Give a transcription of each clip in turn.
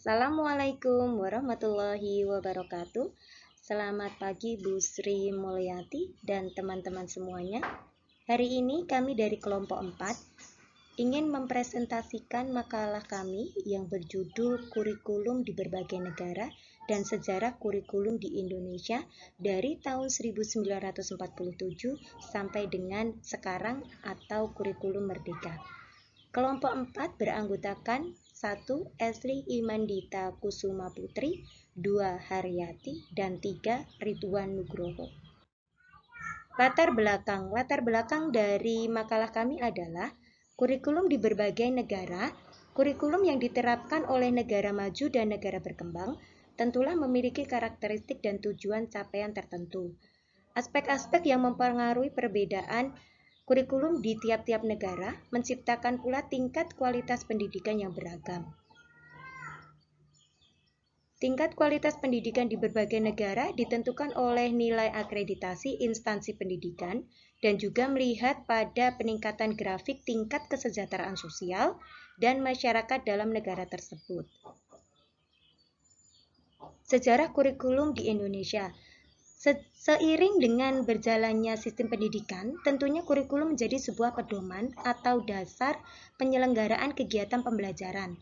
Assalamualaikum warahmatullahi wabarakatuh. Selamat pagi Bu Sri Mulyati dan teman-teman semuanya. Hari ini kami dari kelompok 4 ingin mempresentasikan makalah kami yang berjudul Kurikulum di Berbagai Negara dan Sejarah Kurikulum di Indonesia dari tahun 1947 sampai dengan sekarang atau Kurikulum Merdeka. Kelompok 4 beranggotakan 1. Esli Imandita Kusuma Putri, 2. Haryati, dan 3. Ridwan Nugroho. Latar belakang dari makalah kami adalah kurikulum di berbagai negara, kurikulum yang diterapkan oleh negara maju dan negara berkembang, tentulah memiliki karakteristik dan tujuan capaian tertentu. Aspek-aspek yang mempengaruhi perbedaan kurikulum di tiap-tiap negara menciptakan pula tingkat kualitas pendidikan yang beragam. Tingkat kualitas pendidikan di berbagai negara ditentukan oleh nilai akreditasi instansi pendidikan dan juga melihat pada peningkatan grafik tingkat kesejahteraan sosial dan masyarakat dalam negara tersebut. Sejarah kurikulum di Indonesia. Seiring dengan berjalannya sistem pendidikan, tentunya kurikulum menjadi sebuah pedoman atau dasar penyelenggaraan kegiatan pembelajaran.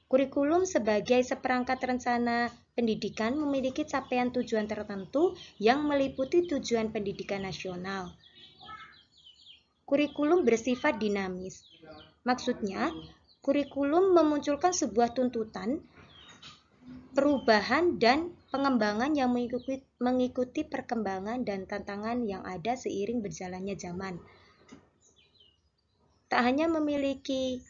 Kurikulum sebagai seperangkat rencana pendidikan memiliki capaian tujuan tertentu yang meliputi tujuan pendidikan nasional. Kurikulum bersifat dinamis. Maksudnya, kurikulum memunculkan sebuah tuntutan perubahan dan pengembangan yang mengikuti perkembangan dan tantangan yang ada seiring berjalannya zaman. Tak hanya memiliki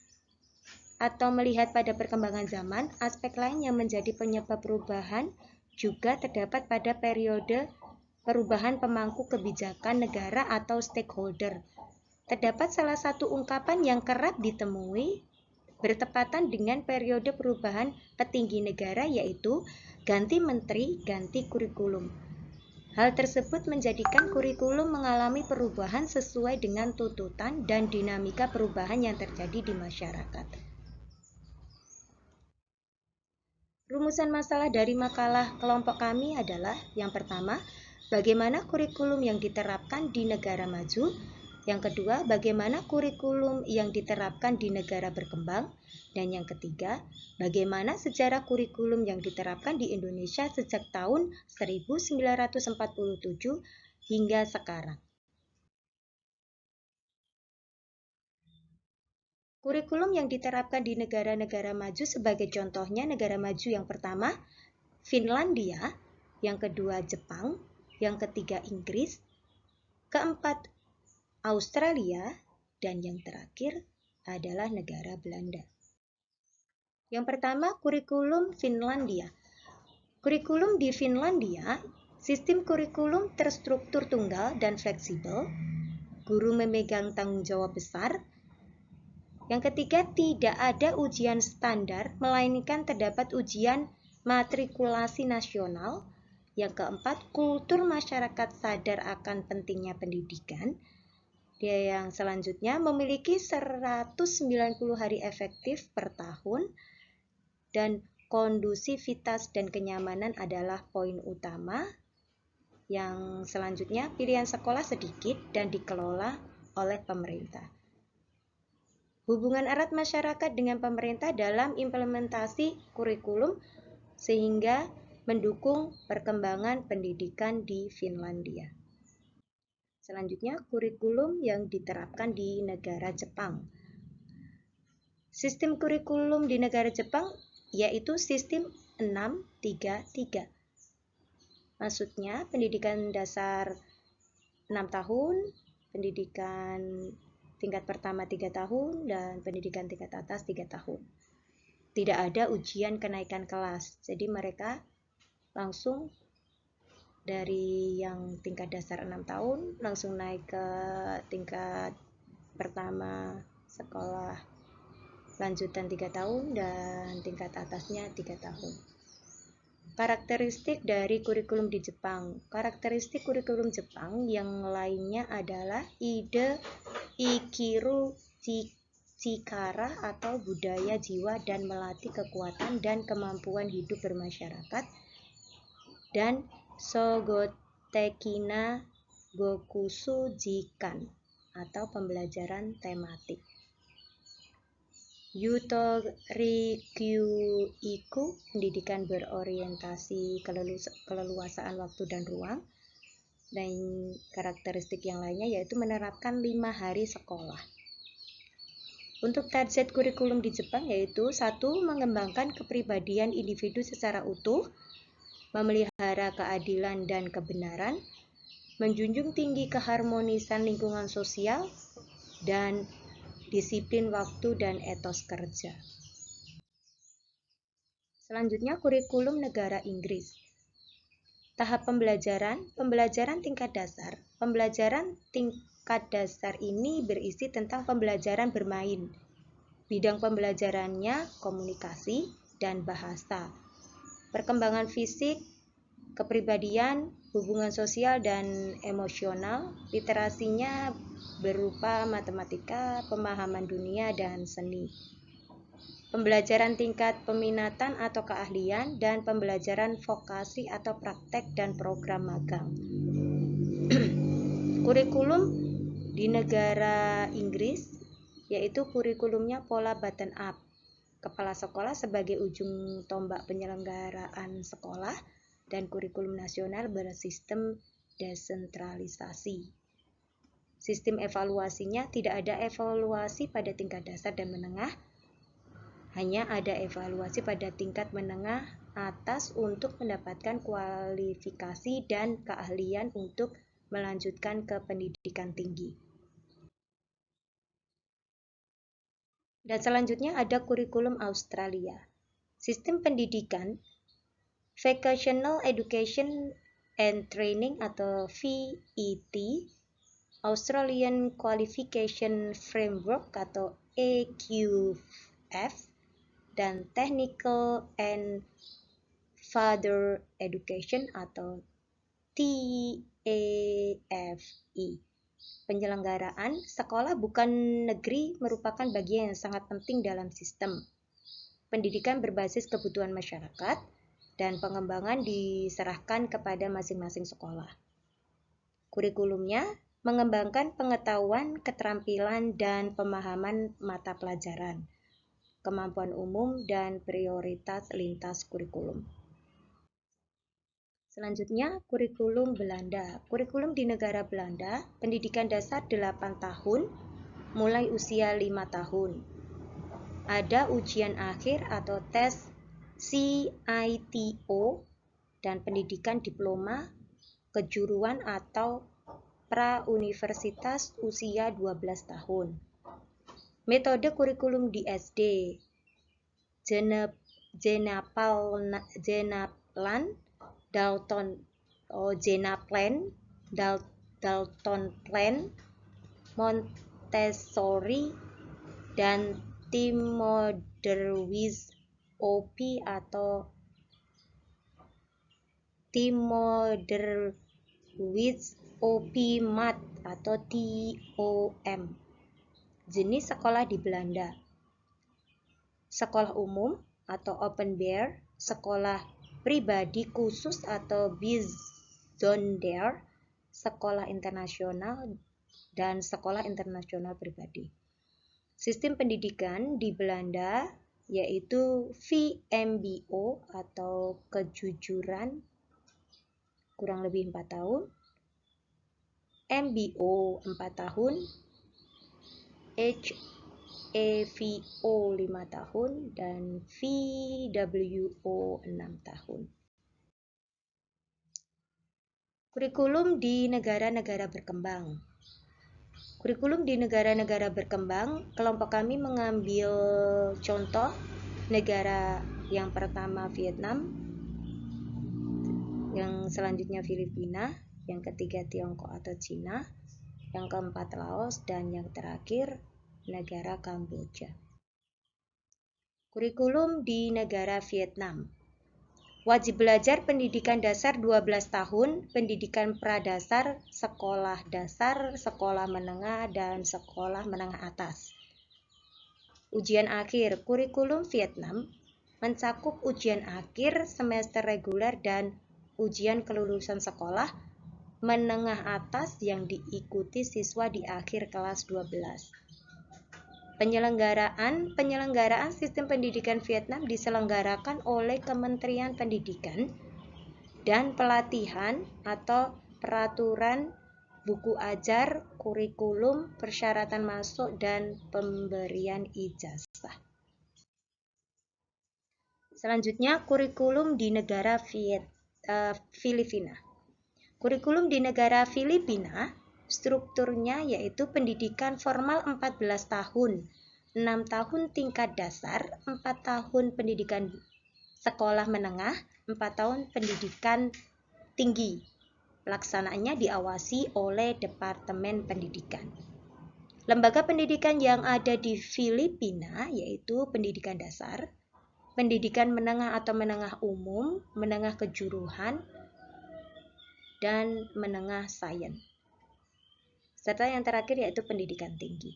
atau melihat pada perkembangan zaman, aspek lain yang menjadi penyebab perubahan juga terdapat pada periode perubahan pemangku kebijakan negara atau stakeholder. Terdapat salah satu ungkapan yang kerap ditemui bertepatan dengan periode perubahan petinggi negara, yaitu ganti menteri, ganti kurikulum. Hal tersebut menjadikan kurikulum mengalami perubahan sesuai dengan tuntutan dan dinamika perubahan yang terjadi di masyarakat. Rumusan masalah dari makalah kelompok kami adalah: yang pertama, bagaimana kurikulum yang diterapkan di negara maju. Yang kedua, bagaimana kurikulum yang diterapkan di negara berkembang. Dan yang ketiga, bagaimana sejarah kurikulum yang diterapkan di Indonesia sejak tahun 1947 hingga sekarang. Kurikulum yang diterapkan di negara-negara maju sebagai contohnya negara maju yang pertama, Finlandia, yang kedua Jepang, yang ketiga Inggris, keempat Australia, dan yang terakhir adalah negara Belanda. Yang pertama, kurikulum Finlandia. Kurikulum di Finlandia, sistem kurikulum terstruktur tunggal dan fleksibel, guru memegang tanggung jawab besar. Yang ketiga, tidak ada ujian standar, melainkan terdapat ujian matrikulasi nasional. Yang keempat, kultur masyarakat sadar akan pentingnya pendidikan. Yang selanjutnya, memiliki 190 hari efektif per tahun. Dan kondusivitas dan kenyamanan adalah poin utama. Yang selanjutnya, pilihan sekolah sedikit dan dikelola oleh pemerintah. Hubungan erat masyarakat dengan pemerintah dalam implementasi kurikulum sehingga mendukung perkembangan pendidikan di Finlandia. Selanjutnya, kurikulum yang diterapkan di negara Jepang. Sistem kurikulum di negara Jepang yaitu sistem 6-3-3. Maksudnya, pendidikan dasar 6 tahun, pendidikan tingkat pertama 3 tahun, dan pendidikan tingkat atas 3 tahun. Tidak ada ujian kenaikan kelas, jadi mereka langsung dari yang tingkat dasar 6 tahun langsung naik ke tingkat pertama sekolah lanjutan 3 tahun dan tingkat atasnya 3 tahun. Karakteristik dari kurikulum di Jepang. Karakteristik kurikulum Jepang yang lainnya adalah ide Ikiru Cikara atau budaya jiwa dan melatih kekuatan dan kemampuan hidup bermasyarakat, dan Sogotekina Gokusu Jikan atau pembelajaran tematik. Yutorikyu iku pendidikan berorientasi keleluasaan waktu dan ruang, dan karakteristik yang lainnya yaitu menerapkan 5 hari sekolah. Untuk target kurikulum di Jepang yaitu 1. Mengembangkan kepribadian individu secara utuh, memelihara keadilan dan kebenaran, menjunjung tinggi keharmonisan lingkungan sosial, dan disiplin waktu dan etos kerja. Selanjutnya kurikulum negara Inggris. Tahap pembelajaran tingkat dasar. Pembelajaran tingkat dasar ini berisi tentang pembelajaran bermain. Bidang pembelajarannya komunikasi dan bahasa, perkembangan fisik, kepribadian, hubungan sosial dan emosional. Literasinya berupa matematika, pemahaman dunia, dan seni. Pembelajaran tingkat peminatan atau keahlian, dan pembelajaran vokasi atau praktek dan program magang. Kurikulum di negara Inggris yaitu kurikulumnya pola bottom up. Kepala sekolah sebagai ujung tombak penyelenggaraan sekolah, dan kurikulum nasional bersistem desentralisasi. Sistem evaluasinya tidak ada evaluasi pada tingkat dasar dan menengah, hanya ada evaluasi pada tingkat menengah atas untuk mendapatkan kualifikasi dan keahlian untuk melanjutkan ke pendidikan tinggi. Dan selanjutnya ada kurikulum Australia. Sistem pendidikan Vocational Education and Training atau VET, Australian Qualification Framework atau AQF, dan Technical and Further Education atau TAFE. Penyelenggaraan sekolah bukan negeri merupakan bagian yang sangat penting dalam sistem pendidikan berbasis kebutuhan masyarakat, dan pengembangan diserahkan kepada masing-masing sekolah. Kurikulumnya mengembangkan pengetahuan, keterampilan, dan pemahaman mata pelajaran, kemampuan umum, dan prioritas lintas kurikulum. Selanjutnya, kurikulum Belanda. Kurikulum di negara Belanda, pendidikan dasar 8 tahun, mulai usia 5 tahun. Ada ujian akhir atau tes CITO, dan pendidikan diploma, kejuruan atau pra-universitas usia 12 tahun. Metode kurikulum di SD, Jenaplan, Dalton Plan, Montessori, dan Tim Moderwiz OP atau Tim Moderwiz OP Mat atau TOM. Jenis sekolah di Belanda: sekolah umum atau open bear, sekolah pribadi khusus atau bijzonder, sekolah internasional, dan sekolah internasional pribadi. Sistem pendidikan di Belanda yaitu VMBO atau kejujuran kurang lebih 4 tahun, MBO 4 tahun, HEVO 5 tahun, dan VWO 6 tahun. Kurikulum di negara-negara berkembang. Kurikulum di negara-negara berkembang, kelompok kami mengambil contoh negara yang pertama Vietnam, yang selanjutnya Filipina, yang ketiga Tiongkok atau Cina, yang keempat Laos, dan yang terakhir negara Kamboja. Kurikulum di negara Vietnam. Wajib belajar pendidikan dasar 12 tahun, pendidikan pradasar, sekolah dasar, sekolah menengah, dan sekolah menengah atas. Ujian akhir kurikulum Vietnam mencakup ujian akhir semester reguler dan ujian kelulusan sekolah menengah atas yang diikuti siswa di akhir kelas 12. Penyelenggaraan sistem pendidikan Vietnam diselenggarakan oleh Kementerian Pendidikan dan Pelatihan atau peraturan buku ajar, kurikulum, persyaratan masuk, dan pemberian ijazah. Selanjutnya, kurikulum di negara Filipina. Kurikulum di negara Filipina, strukturnya yaitu pendidikan formal 14 tahun, 6 tahun tingkat dasar, 4 tahun pendidikan sekolah menengah, 4 tahun pendidikan tinggi. Pelaksanaannya diawasi oleh Departemen Pendidikan. Lembaga pendidikan yang ada di Filipina yaitu pendidikan dasar, pendidikan menengah atau menengah umum, menengah kejuruan, dan menengah sains. Serta yang terakhir yaitu pendidikan tinggi.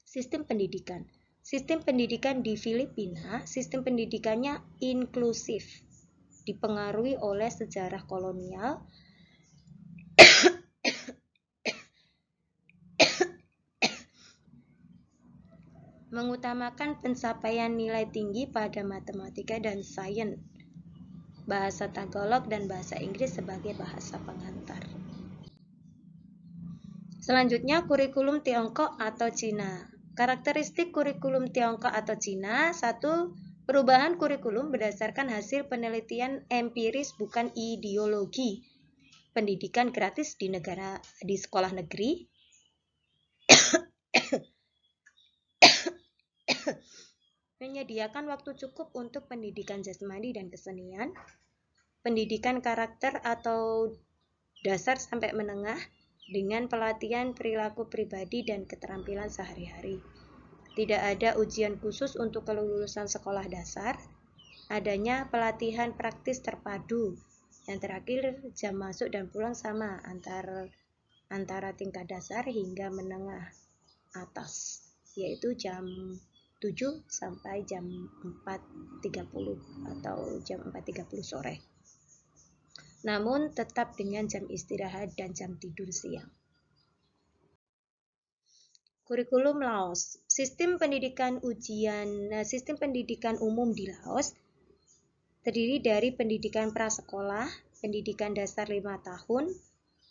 Sistem pendidikan. Sistem pendidikan di Filipina, sistem pendidikannya inklusif, dipengaruhi oleh sejarah kolonial, mengutamakan pencapaian nilai tinggi pada matematika dan sains, bahasa Tagalog dan bahasa Inggris sebagai bahasa pengantar. Selanjutnya, kurikulum Tiongkok atau Cina. Karakteristik kurikulum Tiongkok atau Cina, 1. Perubahan kurikulum berdasarkan hasil penelitian empiris bukan ideologi. Pendidikan gratis di sekolah negeri. Menyediakan waktu cukup untuk pendidikan jasmani dan kesenian. Pendidikan karakter atau dasar sampai menengah dengan pelatihan perilaku pribadi dan keterampilan sehari-hari. Tidak ada ujian khusus untuk kelulusan sekolah dasar. Adanya pelatihan praktis terpadu. Yang terakhir, jam masuk dan pulang sama antara tingkat dasar hingga menengah atas, yaitu jam 7 sampai jam 4.30 atau jam 4.30 sore. Namun tetap dengan jam istirahat dan jam tidur siang. Kurikulum Laos. Sistem pendidikan umum di Laos terdiri dari pendidikan prasekolah, pendidikan dasar 5 tahun,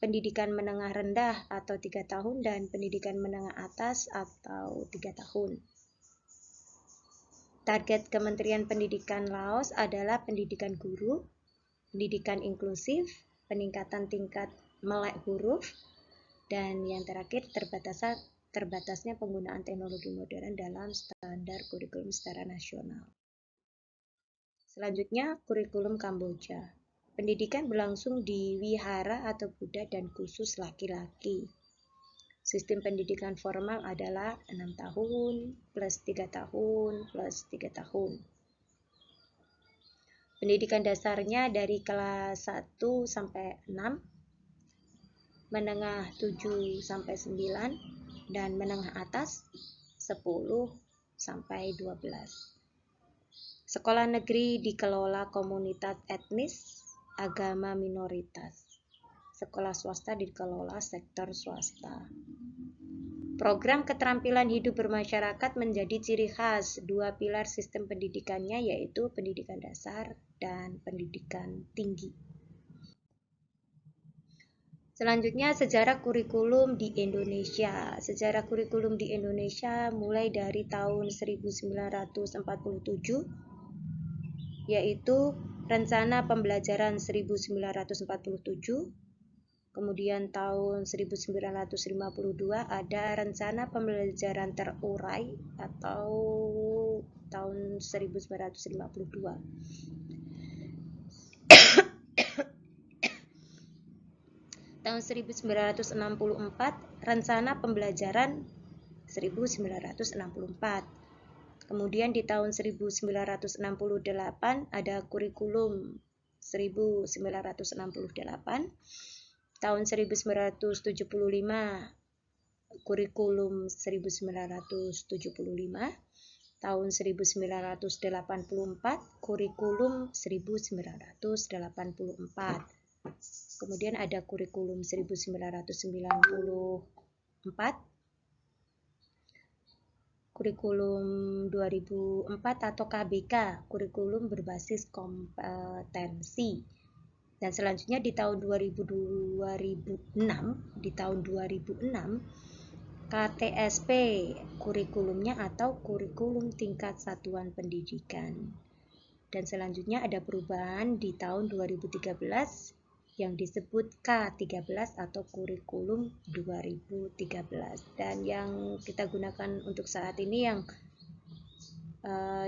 pendidikan menengah rendah atau 3 tahun, dan pendidikan menengah atas atau 3 tahun. Target Kementerian Pendidikan Laos adalah pendidikan guru, pendidikan inklusif, peningkatan tingkat melek huruf, dan yang terakhir terbatasnya penggunaan teknologi modern dalam standar kurikulum secara nasional. Selanjutnya, kurikulum Kamboja. Pendidikan berlangsung di wihara atau Buddha dan khusus laki-laki. Sistem pendidikan formal adalah 6 tahun plus 3 tahun plus 3 tahun. Pendidikan dasarnya dari kelas 1 sampai 6, menengah 7 sampai 9, dan menengah atas 10 sampai 12. Sekolah negeri dikelola komunitas etnis, agama minoritas. Sekolah swasta dikelola sektor swasta. Program keterampilan hidup bermasyarakat menjadi ciri khas dua pilar sistem pendidikannya, yaitu pendidikan dasar dan pendidikan tinggi. Selanjutnya, sejarah kurikulum di Indonesia. Sejarah kurikulum di Indonesia mulai dari tahun 1947, yaitu Rencana Pembelajaran 1947. Kemudian tahun 1952 ada Rencana Pembelajaran Terurai atau tahun 1952. Tahun 1964 Rencana Pembelajaran 1964. Kemudian di tahun 1968 ada kurikulum 1968. Tahun 1975 kurikulum 1975, tahun 1984, kurikulum 1984. Kemudian ada kurikulum 1994, kurikulum 2004 atau KBK, kurikulum berbasis kompetensi. Dan selanjutnya di tahun 2006, KTSP, kurikulumnya atau kurikulum tingkat satuan pendidikan. Dan selanjutnya ada perubahan di tahun 2013 yang disebut K13 atau kurikulum 2013. Dan yang kita gunakan untuk saat ini yang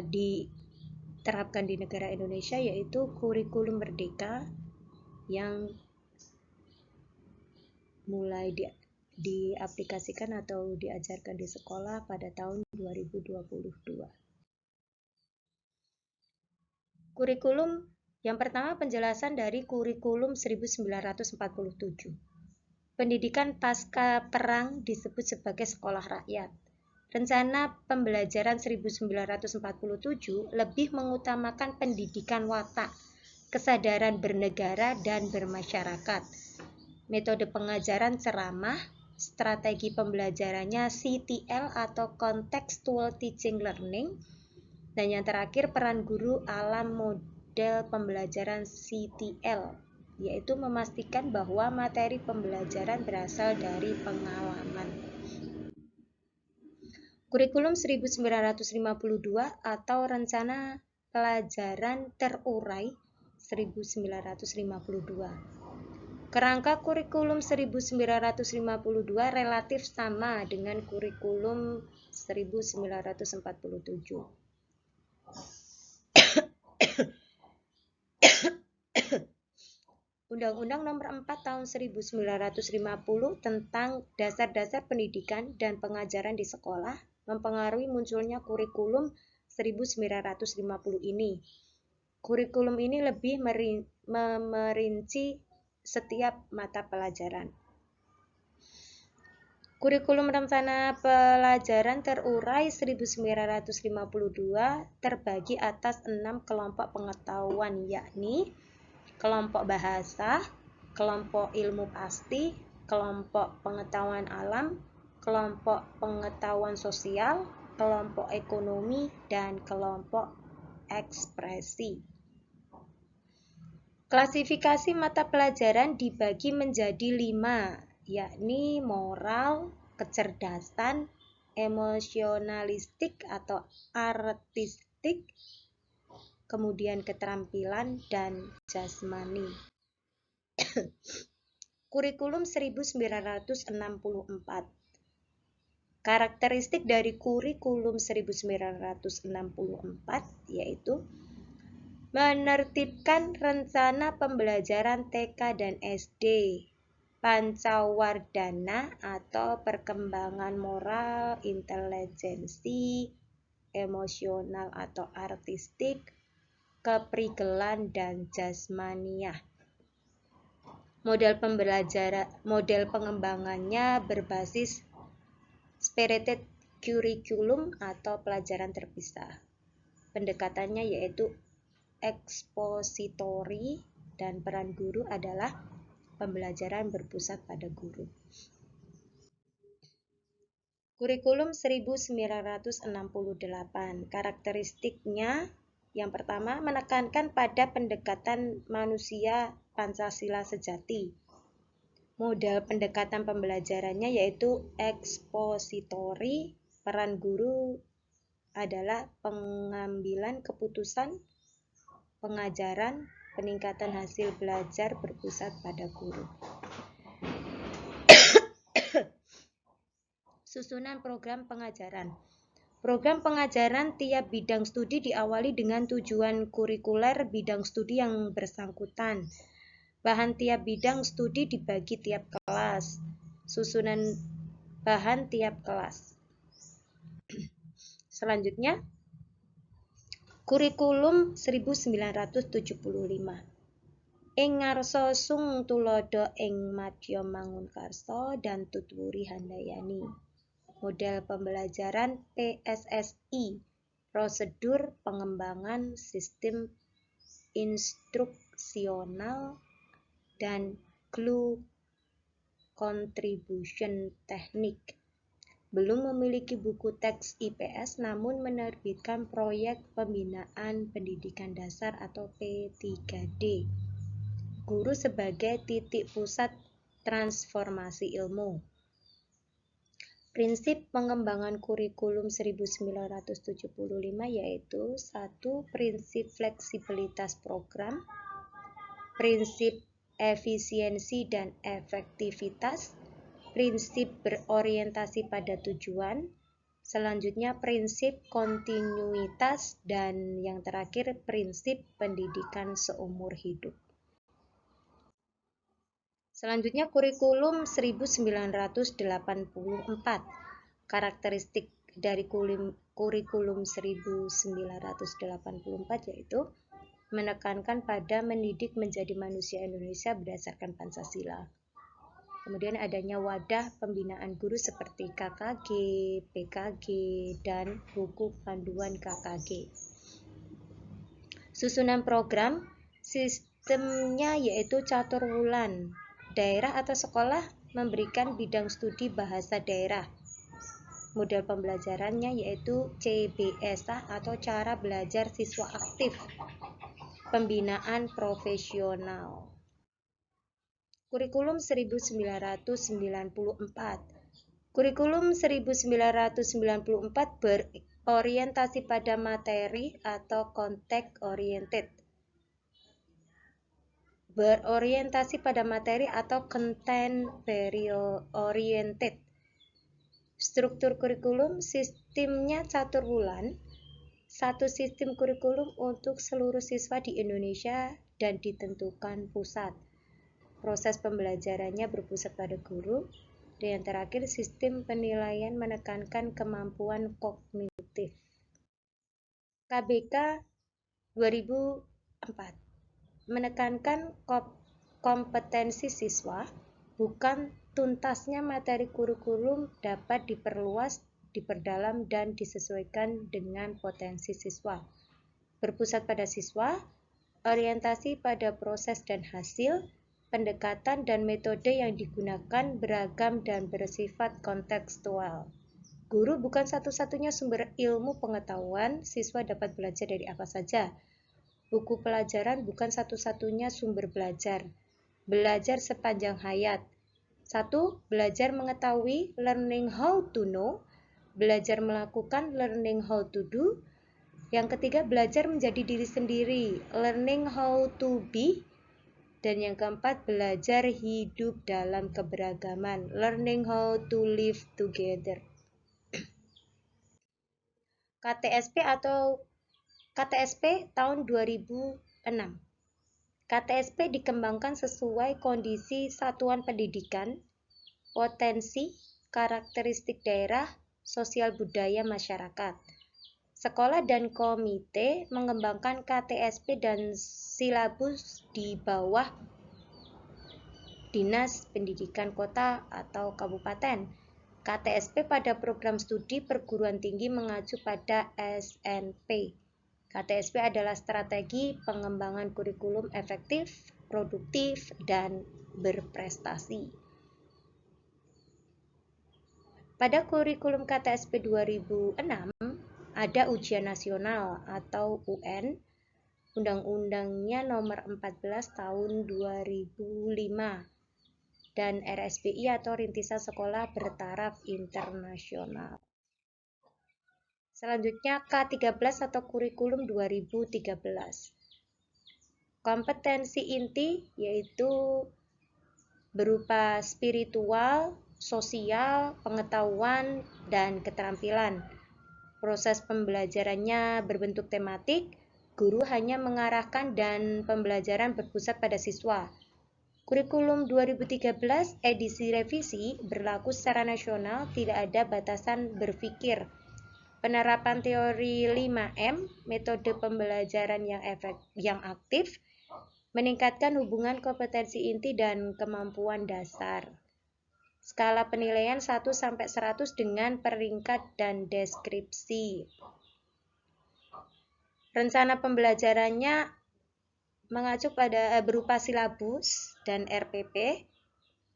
diterapkan di negara Indonesia yaitu kurikulum merdeka yang mulai diaplikasikan atau diajarkan di sekolah pada tahun 2022. Kurikulum yang pertama, penjelasan dari kurikulum 1947. Pendidikan pasca perang disebut sebagai sekolah rakyat. Rencana pembelajaran 1947 lebih mengutamakan pendidikan watak, kesadaran bernegara dan bermasyarakat. Metode pengajaran ceramah, strategi pembelajarannya CTL atau Contextual Teaching Learning, dan yang terakhir peran guru alam model pembelajaran CTL, yaitu memastikan bahwa materi pembelajaran berasal dari pengalaman. Kurikulum 1952 atau Rencana Pelajaran Terurai 1952. Kerangka kurikulum 1952 relatif sama dengan kurikulum 1947. Undang-Undang Nomor 4 Tahun 1950 tentang Dasar-Dasar Pendidikan dan Pengajaran di Sekolah mempengaruhi munculnya kurikulum 1950 ini. Kurikulum ini lebih merinci setiap mata pelajaran. Kurikulum Rencana Pelajaran Terurai 1952 terbagi atas 6 kelompok pengetahuan, yakni kelompok bahasa, kelompok ilmu pasti, kelompok pengetahuan alam, kelompok pengetahuan sosial, kelompok ekonomi, dan kelompok ekspresi. Klasifikasi mata pelajaran dibagi menjadi 5, yakni moral, kecerdasan, emosionalistik atau artistik, kemudian keterampilan, dan jasmani. Kurikulum 1964. Karakteristik dari kurikulum 1964 yaitu menertibkan rencana pembelajaran TK dan SD, pancawardhana atau perkembangan moral, intelijensi, emosional atau artistik, keprigelan, dan jasmaniah. Model pengembangannya berbasis spirited curriculum atau pelajaran terpisah. Pendekatannya yaitu ekspositori dan peran guru adalah pembelajaran berpusat pada guru. Kurikulum 1968. Karakteristiknya yang pertama, menekankan pada pendekatan manusia Pancasila sejati. Model pendekatan pembelajarannya yaitu ekspositori. Peran guru adalah pengambilan keputusan, pengajaran, peningkatan hasil belajar berpusat pada guru. Susunan program pengajaran. Program pengajaran tiap bidang studi diawali dengan tujuan kurikuler bidang studi yang bersangkutan. Bahan tiap bidang studi dibagi tiap kelas. Susunan bahan tiap kelas. Selanjutnya, kurikulum 1975. Ing ngarsa sung tulodo ing madya mangunkarsa dan tutwuri handayani. Model pembelajaran PSSI, prosedur pengembangan sistem instruksional dan clue contribution teknik. Belum memiliki buku teks IPS namun menerbitkan proyek pembinaan pendidikan dasar atau P3D. Guru sebagai titik pusat transformasi ilmu. Prinsip pengembangan kurikulum 1975 yaitu 1. Prinsip fleksibilitas program, prinsip efisiensi dan efektivitas, prinsip berorientasi pada tujuan, selanjutnya prinsip kontinuitas, dan yang terakhir prinsip pendidikan seumur hidup. Selanjutnya kurikulum 1984. Karakteristik dari kurikulum 1984 yaitu menekankan pada mendidik menjadi manusia Indonesia berdasarkan Pancasila. Kemudian adanya wadah pembinaan guru seperti KKG, PKG, dan buku panduan KKG. Susunan program, sistemnya yaitu catur wulan. Daerah atau sekolah memberikan bidang studi bahasa daerah. Model pembelajarannya yaitu CBSA atau cara belajar siswa aktif. Pembinaan profesional. Kurikulum 1994. Kurikulum 1994 berorientasi pada materi atau content oriented. Berorientasi pada materi atau content oriented. Struktur kurikulum, sistemnya catur wulan. Satu sistem kurikulum untuk seluruh siswa di Indonesia dan ditentukan pusat. Proses pembelajarannya berpusat pada guru. Dan yang terakhir, sistem penilaian menekankan kemampuan kognitif. KBK 2004 menekankan kompetensi siswa, bukan tuntasnya materi kurikulum dapat diperluas, diperdalam, dan disesuaikan dengan potensi siswa. Berpusat pada siswa, orientasi pada proses dan hasil, pendekatan dan metode yang digunakan beragam dan bersifat kontekstual. Guru bukan satu-satunya sumber ilmu pengetahuan, siswa dapat belajar dari apa saja. Buku pelajaran bukan satu-satunya sumber belajar. Belajar sepanjang hayat. 1. Belajar mengetahui, learning how to know. Belajar melakukan, learning how to do. Yang ketiga, belajar menjadi diri sendiri, learning how to be. Dan yang keempat, belajar hidup dalam keberagaman, learning how to live together. KTSP tahun 2006. KTSP dikembangkan sesuai kondisi satuan pendidikan, potensi, karakteristik daerah, sosial budaya masyarakat. Sekolah dan komite mengembangkan KTSP dan silabus di bawah Dinas Pendidikan Kota atau Kabupaten. KTSP pada program studi perguruan tinggi mengacu pada SNP. KTSP adalah strategi pengembangan kurikulum efektif, produktif, dan berprestasi. Pada kurikulum KTSP 2006, ada ujian nasional atau UN, Undang-Undangnya nomor 14 tahun 2005, dan RSBI atau Rintisan Sekolah Bertaraf Internasional. Selanjutnya K13 atau kurikulum 2013. Kompetensi inti yaitu berupa spiritual, sosial, pengetahuan, dan keterampilan. Proses pembelajarannya berbentuk tematik, guru hanya mengarahkan dan pembelajaran berpusat pada siswa. Kurikulum 2013 edisi revisi berlaku secara nasional, tidak ada batasan berpikir. Penerapan teori 5M, metode pembelajaran yang aktif, meningkatkan hubungan kompetensi inti dan kemampuan dasar. Skala penilaian 1-100 dengan peringkat dan deskripsi. Rencana pembelajarannya mengacu pada berupa silabus dan RPP.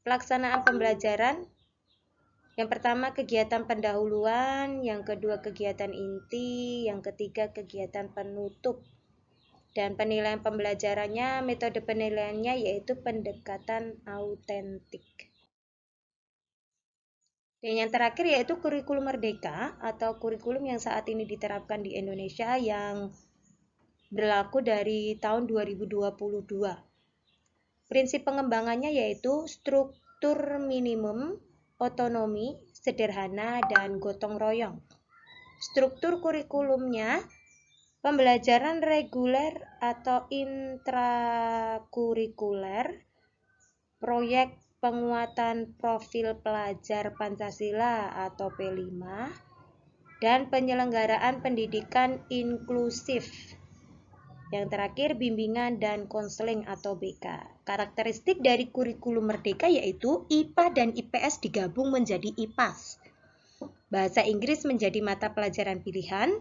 Pelaksanaan pembelajaran, yang pertama kegiatan pendahuluan, yang kedua kegiatan inti, yang ketiga kegiatan penutup. Dan penilaian pembelajarannya, metode penilaiannya yaitu pendekatan autentik. Dan yang terakhir yaitu kurikulum merdeka atau kurikulum yang saat ini diterapkan di Indonesia yang berlaku dari tahun 2022. Prinsip pengembangannya yaitu struktur minimum, otonomi, sederhana, dan gotong royong. Struktur kurikulumnya, pembelajaran reguler atau intrakurikuler, proyek penguatan profil pelajar Pancasila atau P5, dan penyelenggaraan pendidikan inklusif. Yang terakhir, bimbingan dan konseling atau BK. Karakteristik dari kurikulum merdeka yaitu IPA dan IPS digabung menjadi IPAS. Bahasa Inggris menjadi mata pelajaran pilihan.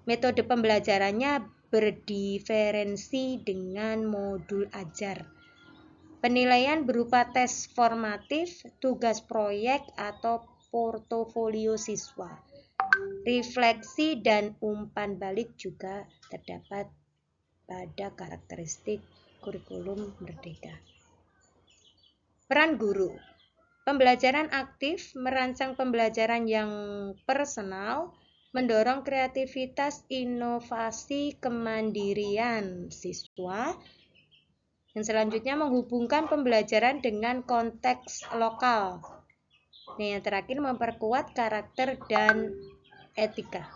Metode pembelajarannya berdiferensi dengan modul ajar. Penilaian berupa tes formatif, tugas proyek atau portofolio siswa. Refleksi dan umpan balik juga terdapat pada karakteristik kurikulum merdeka. Peran guru. Pembelajaran aktif merancang pembelajaran yang personal, mendorong kreativitas, inovasi, kemandirian siswa. Yang selanjutnya menghubungkan pembelajaran dengan konteks lokal. Yang terakhir memperkuat karakter dan etika.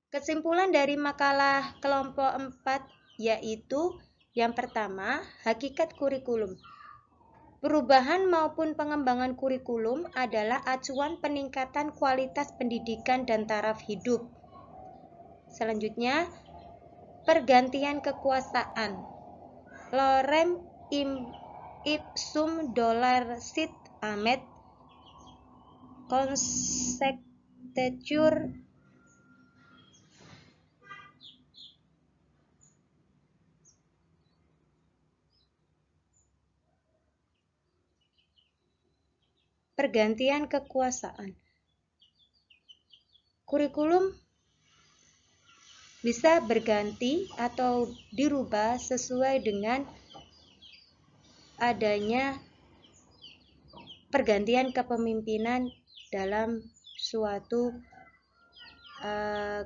Kesimpulan dari makalah kelompok 4 yaitu yang pertama, hakikat kurikulum. Perubahan maupun pengembangan kurikulum adalah acuan peningkatan kualitas pendidikan dan taraf hidup. Selanjutnya, pergantian kekuasaan. Lorem ipsum dolor sit amet consectetur pergantian kekuasaan. Kurikulum bisa berganti atau dirubah sesuai dengan adanya pergantian kepemimpinan dalam suatu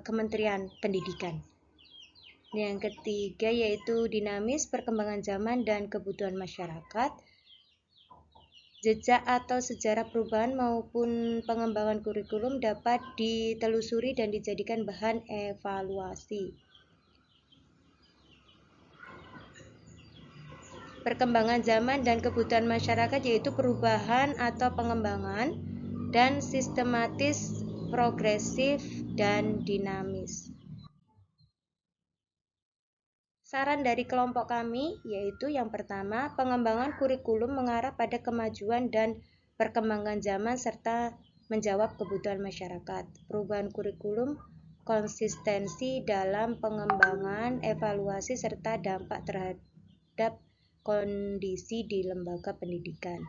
kementerian pendidikan. Yang ketiga yaitu dinamis, perkembangan zaman dan kebutuhan masyarakat. Jejak atau sejarah perubahan maupun pengembangan kurikulum dapat ditelusuri dan dijadikan bahan evaluasi. Perkembangan zaman dan kebutuhan masyarakat yaitu perubahan atau pengembangan dan sistematis, progresif, dan dinamis. Saran dari kelompok kami yaitu yang pertama, pengembangan kurikulum mengarah pada kemajuan dan perkembangan zaman serta menjawab kebutuhan masyarakat. Perubahan kurikulum, konsistensi dalam pengembangan, evaluasi serta dampak terhadap kondisi di lembaga pendidikan.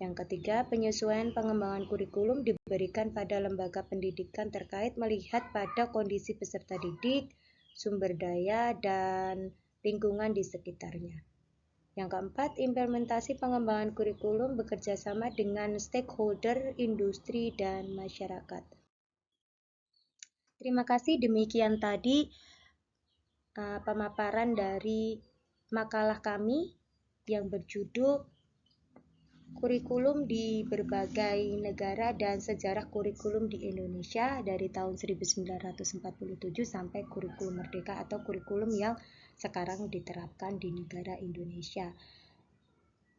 Yang ketiga, penyesuaian pengembangan kurikulum diberikan pada lembaga pendidikan terkait melihat pada kondisi peserta didik, sumber daya, dan lingkungan di sekitarnya. Yang keempat, implementasi pengembangan kurikulum bekerja sama dengan stakeholder, industri, dan masyarakat. Terima kasih, demikian tadi pemaparan dari makalah kami yang berjudul Kurikulum di berbagai negara dan sejarah kurikulum di Indonesia dari tahun 1947 sampai kurikulum merdeka atau kurikulum yang sekarang diterapkan di negara Indonesia.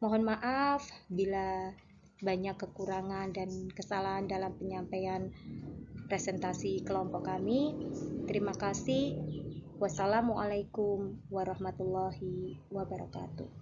Mohon maaf bila banyak kekurangan dan kesalahan dalam penyampaian presentasi kelompok kami. Terima kasih. Wassalamualaikum warahmatullahi wabarakatuh.